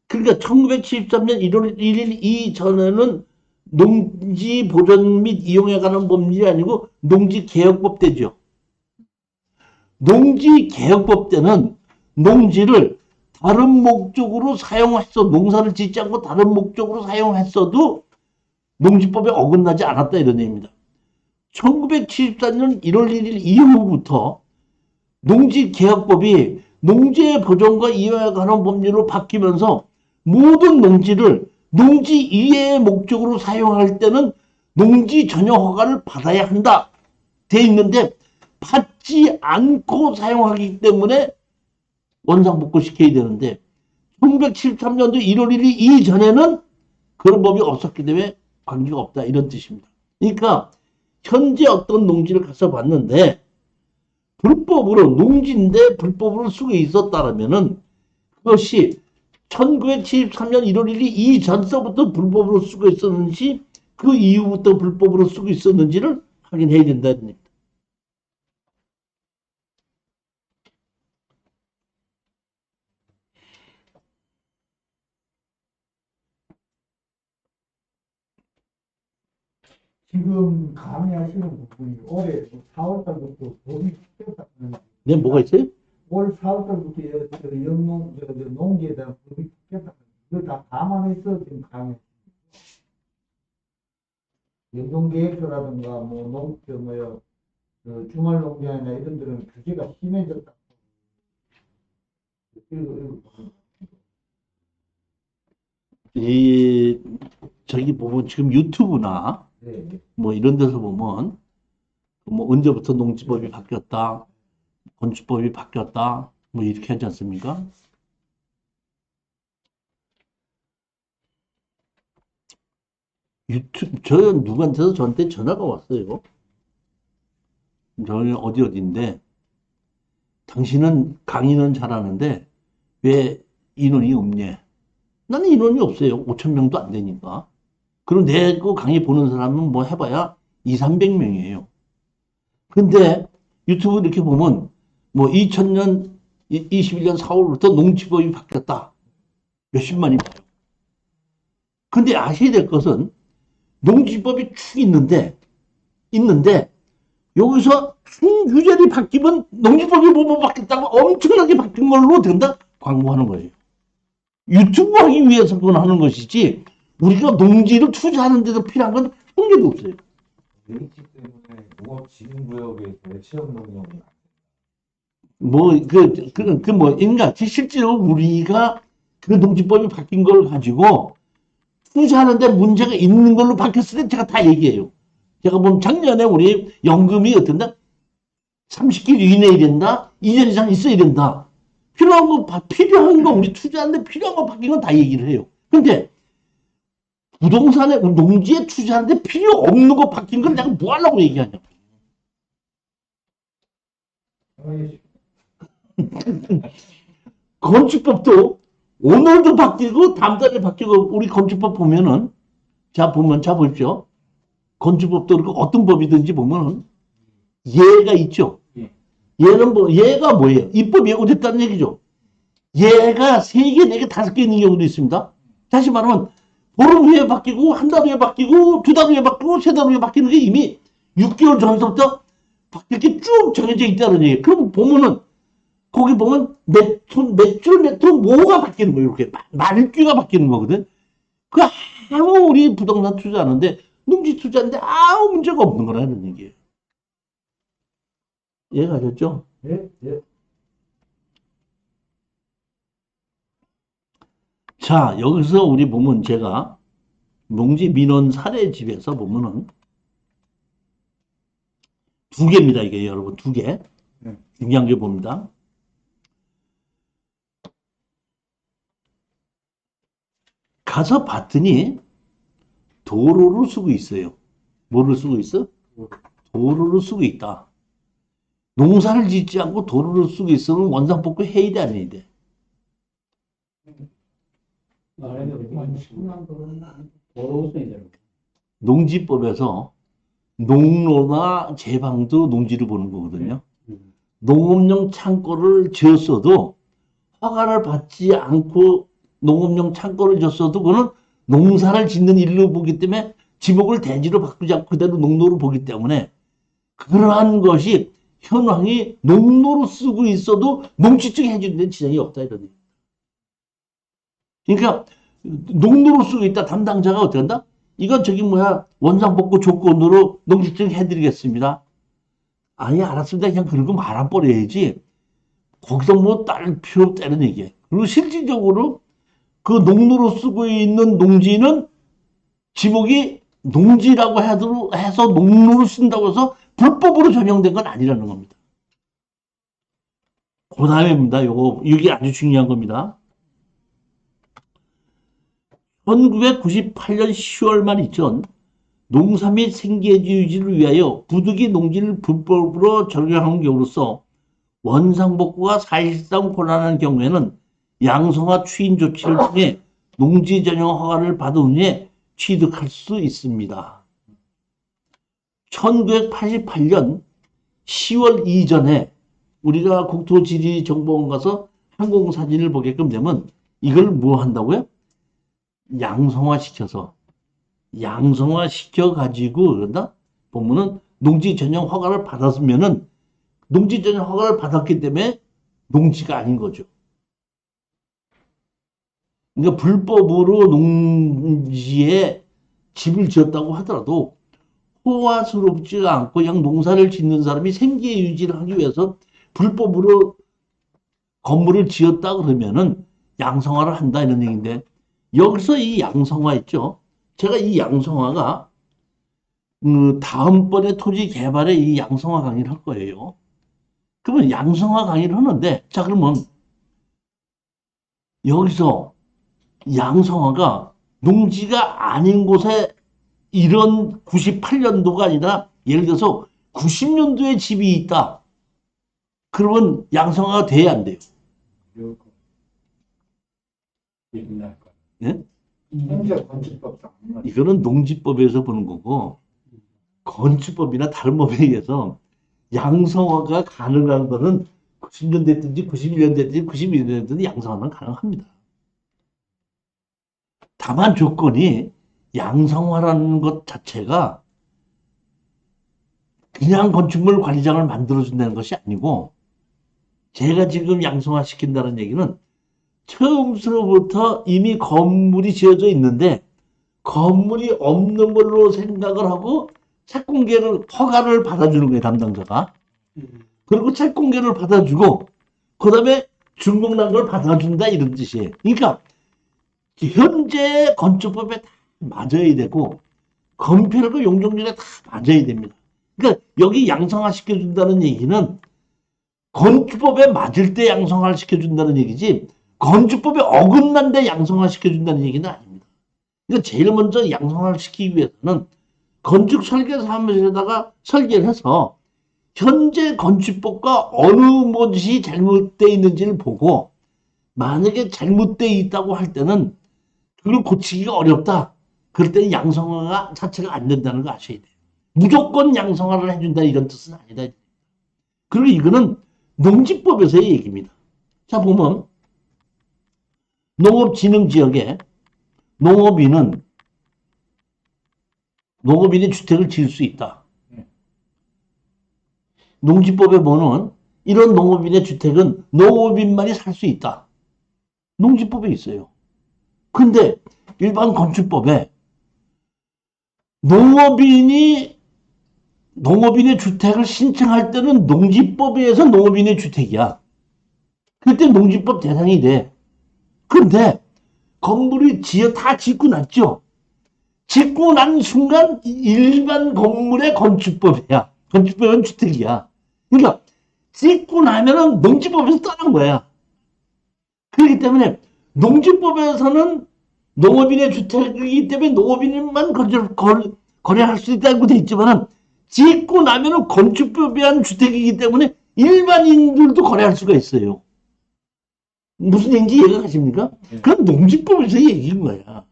그러니까 1973년 1월 1일 이전에는 농지 보존 및 이용에 관한 법률이 아니고 농지개혁법 때죠. 농지개혁법 때는 농지를 다른 목적으로 사용했어 농사를 짓지 않고 다른 목적으로 사용했어도 농지법에 어긋나지 않았다 이런 얘기입니다. 1974년 1월 1일 이후부터 농지개혁법이 농지의 보존과 이용에 관한 법률로 바뀌면서 모든 농지를 농지 이외의 목적으로 사용할 때는 농지 전용 허가를 받아야 한다 돼 있는데 받지 않고 사용하기 때문에 원상복구 시켜야 되는데 1973년도 1월 1일 이전에는 그런 법이 없었기 때문에 관계가 없다 이런 뜻입니다. 그러니까 현재 어떤 농지를 가서 봤는데 불법으로 농지인데 불법으로 쓰고 있었다라면은 그것이 1973년 1월 1일 이전서부터 불법으로 쓰고 있었는지 그 이후부터 불법으로 쓰고 있었는지를 확인해야 된다는 얘기입니다. 지금 강의하시는 부분이 올해 4월달부터 법이 바뀌었다는 네, 뭐가 있어요? 올 4월달부터 영농 농지에 대한 법이 바뀌었다는 그걸 다 감안해서 지금 강의. 연동계획서라든가 그 주말농장이나 이런 데는 규제가 심해졌다. 저기 보면 지금 유튜브나 네. 뭐 이런 데서 보면 뭐 언제부터 농지법이 바뀌었다, 건축법이 바뀌었다, 뭐 이렇게 하지 않습니까? 저 누구한테서 저한테 전화가 왔어요. 저는 어디인데 당신은 강의는 잘하는데 왜 인원이 없냐? 나는 인원이 없어요. 5,000명도 안 되니까. 그럼 내 그 강의 보는 사람은 뭐 해봐야 200~300명이에요. 근데 유튜브 이렇게 보면 뭐 2000년, 21년 4월부터 농지법이 바뀌었다. 몇십만이 봐요. 근데 아셔야 될 것은 농지법이 축 있는데 여기서 한 규절이 바뀌면 농지법이 뭐 바뀌었다고 엄청나게 바뀐 걸로 된다? 광고하는 거예요. 유튜브 하기 위해서 그건 하는 것이지 우리가 농지를 투자하는 데도 필요한 건 한 개도 없어요. H 때문에 농업 지능구역에서의 체험 농업이 인가, 실제로 우리가 그 농지법이 바뀐 걸 가지고 투자하는데 문제가 있는 걸로 바뀌었을 때 제가 다 얘기해요. 제가 보면 작년에 우리 연금이 어떤다? 30길 이내에 된다? 2년 이상 있어야 된다. 필요한 거, 우리 투자하는데 필요한 거 바뀐 건 다 얘기를 해요. 근데 부동산에, 농지에 투자하는데 필요 없는 거 바뀐 건 내가 뭐 하려고 얘기하냐. 건축법도 오늘도 바뀌고 다음 달에 바뀌고 우리 건축법 보면은 자 보십시오. 건축법도 그렇고 어떤 법이든지 보면은 예가 있죠. 얘가 뭐예요? 입법 예고됐다는 얘기죠. 얘가 3개, 4개, 5개 있는 경우도 있습니다. 다시 말하면 보름 후에 바뀌고 한 달 후에 바뀌고 2달 후에 바뀌고 3달 후에 바뀌는 게 이미 6개월 전부터 바뀔 게 쭉 정해져 있다는 얘기예요. 그럼 보면은 거기 보면 몇 초 뭐가 바뀌는 거예요. 이렇게 말귀가 바뀌는 거거든. 그 아무 우리 부동산 투자하는데 농지 투자하는데 아무 문제가 없는 거라는 얘기예요. 이해가셨죠? 예, 예. 자, 여기서 우리 보면 제가 농지 민원 사례집에서 보면은 2개입니다. 이게 여러분 2개. 중요한 게 봅니다. 가서 봤더니 도로를 쓰고 있어요. 뭐를 쓰고 있어? 도로를 쓰고 있다. 농사를 짓지 않고 도로를 쓰고 있으면 원상복구 해야 돼, 안 해야 돼? 농지법에서 농로나 제방도 농지를 보는 거거든요. 농업용 창고를 지었어도 허가를 받지 않고 농업용 창고를 지었어도 그거는 농사를 짓는 일로 보기 때문에 지목을 대지로 바꾸지 않고 그대로 농로로 보기 때문에 그러한 것이 현황이 농로로 쓰고 있어도 농지증 해주는 데는 지장이 없다 이런 얘기. 그러니까 농로로 쓰고 있다 담당자가 어떻게 한다? 이건 원상복구 조건으로 농지증 해드리겠습니다. 아니 알았습니다. 그냥 그러고 말아버려야지. 거기서 뭐 딸 필요 없다는 얘기예요. 그리고 실질적으로 그 농로로 쓰고 있는 농지는 지목이 농지라고 해서 농로로 쓴다고 해서 불법으로 전용된 건 아니라는 겁니다. 그 다음에입니다. 이게 아주 중요한 겁니다. 1998년 10월 말 이전 농사 및 생계지 유지를 위하여 부득이 농지를 불법으로 적용하는 경우로서 원상복구가 사실상 곤란한 경우에는 양성화 추인 조치를 통해 농지 전용 허가를 받은 후에 취득할 수 있습니다. 1988년 10월 이전에 우리가 국토지리정보원 가서 항공사진을 보게끔 되면 이걸 뭐 한다고요? 양성화 시켜가지고 그런다? 보면은 농지 전용 허가를 받았으면은 농지 전용 허가를 받았기 때문에 농지가 아닌 거죠. 그러니까 불법으로 농지에 집을 지었다고 하더라도 호화스럽지가 않고 그냥 농사를 짓는 사람이 생계 유지를 하기 위해서 불법으로 건물을 지었다 그러면은 양성화를 한다 이런 얘기인데 여기서 이 양성화 있죠. 제가 이 양성화가 다음번에 토지 개발에 이 양성화 강의를 할 거예요. 그러면 양성화 강의를 하는데 자 그러면 여기서 양성화가 농지가 아닌 곳에 이런 98년도가 아니라 예를 들어서 90년도에 집이 있다. 그러면 양성화가 돼야 안 돼요. 네? 현재 건축법상 이거는 농지법에서 보는 거고 건축법이나 다른 법에 의해서 양성화가 가능한 거는 90년 됐든지 91년 됐든지 92년 됐든지 양성화는 가능합니다. 다만 조건이 양성화라는 것 자체가 그냥 건축물 관리장을 만들어준다는 것이 아니고 제가 지금 양성화 시킨다는 얘기는 처음서부터 이미 건물이 지어져 있는데 건물이 없는 걸로 생각을 하고 채권계를 허가를 받아주는 거예요, 담당자가. 그리고 채권계를 받아주고 그 다음에 중공난 걸 받아준다 이런 뜻이에요. 그러니까 현재 건축법에 다 맞아야 되고 건폐율과 용적률에 다 맞아야 됩니다. 그러니까 여기 양성화 시켜준다는 얘기는 건축법에 맞을 때 양성화를 시켜준다는 얘기지 건축법에 어긋난데 양성화 시켜준다는 얘기는 아닙니다. 그러니까 제일 먼저 양성화를 시키기 위해서는 건축 설계 사무실에다가 설계를 해서 현재 건축법과 어느 것이 잘못되어 있는지를 보고 만약에 잘못되어 있다고 할 때는 그걸 고치기가 어렵다. 그럴 때는 양성화가 자체가 안 된다는 거 아셔야 돼요. 무조건 양성화를 해준다 이런 뜻은 아니다. 그리고 이거는 농지법에서의 얘기입니다. 자 보면 농업진흥지역에 농업인이 주택을 지을 수 있다. 농지법에 보면 이런 농업인의 주택은 농업인만이 살 수 있다. 농지법에 있어요. 근데 일반 건축법에 농업인의 주택을 신청할 때는 농지법에 의해서 농업인의 주택이야. 그때 농지법 대상이 돼. 근데 건물이 다 짓고 났죠. 짓고 난 순간 일반 건물의 건축법이야. 건축법은 주택이야. 그러니까 짓고 나면은 농지법에서 떠난 거야. 그렇기 때문에 농지법에서는 농업인의 주택이기 때문에 농업인만 거래할 수 있다고 돼 있지만은 짓고 나면은 건축법에 한 주택이기 때문에 일반인들도 거래할 수가 있어요. 무슨 얘기인지 이해가 가십니까? 그건 농지법에서 얘기인 거야.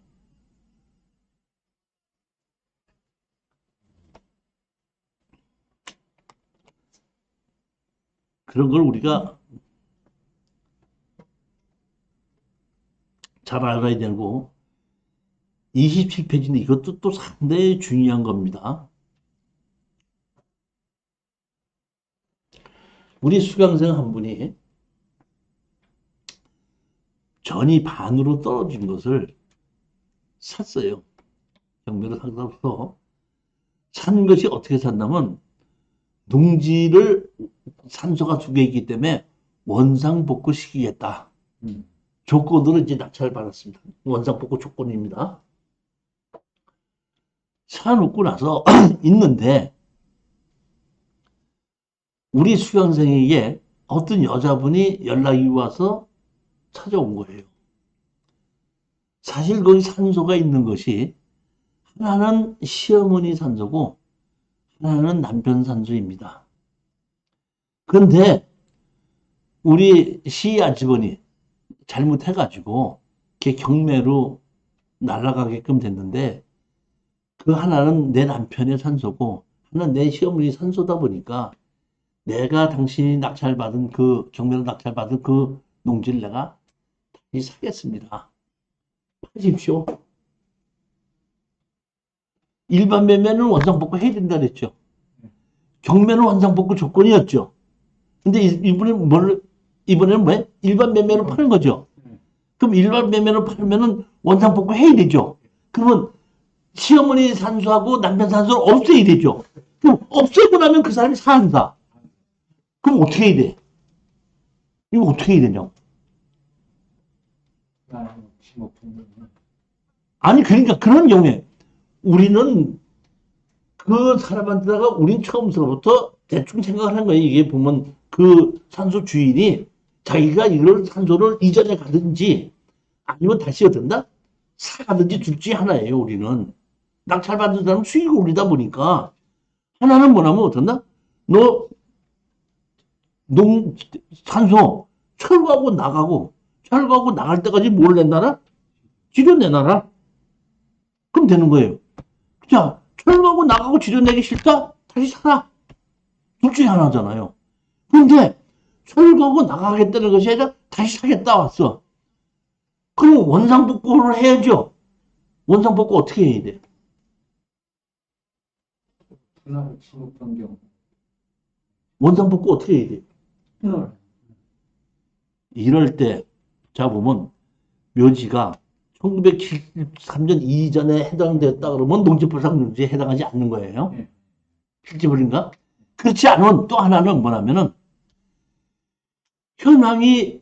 그런 걸 우리가 잘 알아야 되고 27페이지인데 이것도 또 상당히 중요한 겁니다. 우리 수강생 한 분이 전이 반으로 떨어진 것을 샀어요. 경매로 사서 산 것이 어떻게 샀냐면 농지를 산소가 2개 있기 때문에 원상복구 시키겠다. 조건으로 이제 낙찰을 받았습니다. 원상복구 조건입니다. 사놓고 나서 있는데 우리 수강생에게 어떤 여자분이 연락이 와서 찾아온 거예요. 사실 거기 산소가 있는 것이 하나는 시어머니 산소고 하나는 남편 산소입니다. 그런데 우리 시아주머니 잘못해가지고 걔 경매로 날아가게끔 됐는데 그 하나는 내 남편의 산소고 하나는 내 시어머니 산소다 보니까 내가 당신이 낙찰받은 그 경매로 낙찰받은 그 농지를 내가 다시 사겠습니다. 파십시오. 일반 매매는 원상복구 해야 된다 그랬죠. 경매는 원상복구 조건이었죠. 근데 이번에는 뭐예요? 일반 매매로 파는 거죠. 그럼 일반 매매로 팔면은 원상복구 해야 되죠. 그러면 시어머니 산소하고 남편 산소를 없애야 되죠. 그럼 없애고 나면 그 사람이 산다. 그럼 어떻게 해야 돼? 이거 어떻게 해야 되냐고. 아니, 그러니까 그런 경우에 우리는 그 사람한테다가 우린 처음서부터 대충 생각을 한 거예요. 이게 보면 그 산소 주인이 자기가 이걸 산소를 이전에 가든지 아니면 다시 얻는다? 사가든지 둘 중에 하나예요, 우리는. 낙찰받은 사람은 수익을 올리다 보니까 하나는 뭐냐면 어떤다? 너 산소 철거하고 나갈 때까지 뭘 낸다라? 지료 내놔라. 그럼 되는 거예요. 자, 철거하고 나가고 지료 내기 싫다? 다시 사라. 둘 중에 하나잖아요. 근데 철거하고 나가겠다는 것이 아니라 다시 사겠다 왔어. 그럼 원상복구를 해야죠. 원상복구 어떻게 해야 돼? 원상복구 어떻게 해야 돼? 이럴 때, 자 보면 묘지가 1973년 이전에 해당되었다 그러면 농지법상 묘지에 해당하지 않는 거예요. 필지물인가? 그렇지 않으면 또 하나는 뭐냐면은 현황이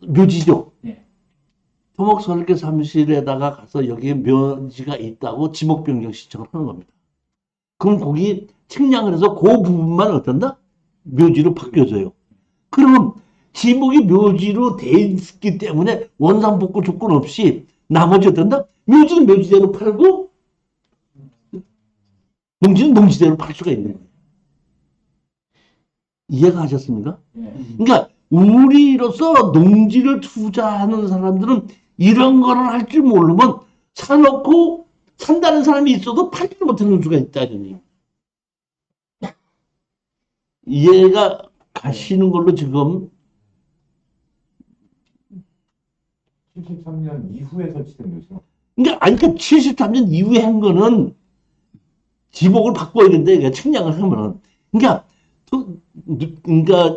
묘지죠. 네. 토목설계 사무실에다가 가서 여기에 묘지가 있다고 지목 변경 신청을 하는 겁니다. 그럼 거기 측량을 해서 그 부분만 어떤다? 묘지로 바뀌어져요. 그럼 지목이 묘지로 돼 있기 때문에 원상복구 조건 없이 나머지 어떤다? 묘지는 묘지대로 팔고 농지는 농지대로 팔 수가 있는 거예요. 이해가 하셨습니까? 네. 그러니까 우리로서 농지를 투자하는 사람들은 이런 거를 할 줄 모르면 사놓고 산다는 사람이 있어도 팔지 못하는 수가 있다니. 이해가 가시는 걸로 지금 73년 이후에 설치된 묘지요. 그러니까 73년 이후에 한 거는 지목을 바꿔야 된다. 그러니까 측량을 하면은. 그러니까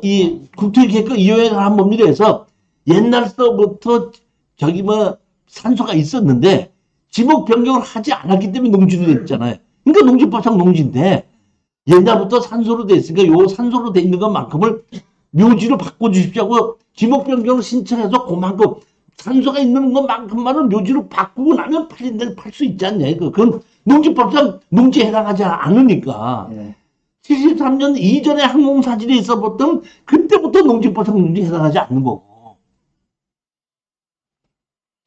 이 국토계획과 이용을 한 법률에 해서 옛날서부터 저기 뭐 산소가 있었는데 지목 변경을 하지 않았기 때문에 농지로 됐잖아요. 그러니까 농지법상 농지인데 옛날부터 산소로 돼 있으니까 요 산소로 돼 있는 것만큼을 묘지로 바꿔주십시오 하고 지목 변경을 신청해서 그만큼 산소가 있는 것만큼만은 묘지로 바꾸고 나면 팔린 데를 팔 수 있지 않냐. 그건 농지법상 농지에 해당하지 않으니까. 예. 73년 이전에 항공사진이 있었던 그때부터 농지법상 농지에 해당하지 않는 거고.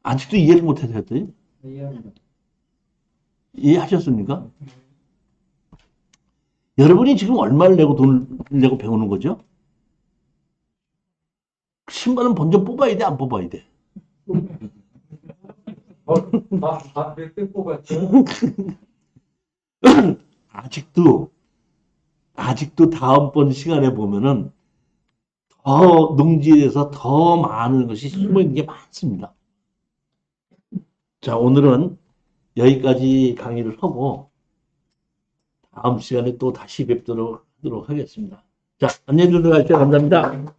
아직도 이해를 못해서 이해하셨습니까? 여러분이 지금 얼마를 내고 돈을 내고 배우는 거죠? 10만 원 먼저 뽑아야 돼, 안 뽑아야 돼? 몇대 뽑았죠? 아직도 다음번 시간에 보면은 더 농지에 대해서 더 많은 것이 숨어 있는 게 많습니다. 자, 오늘은 여기까지 강의를 하고 다음 시간에 또 다시 뵙도록 하겠습니다. 자, 안녕히 들어가십시오. 감사합니다.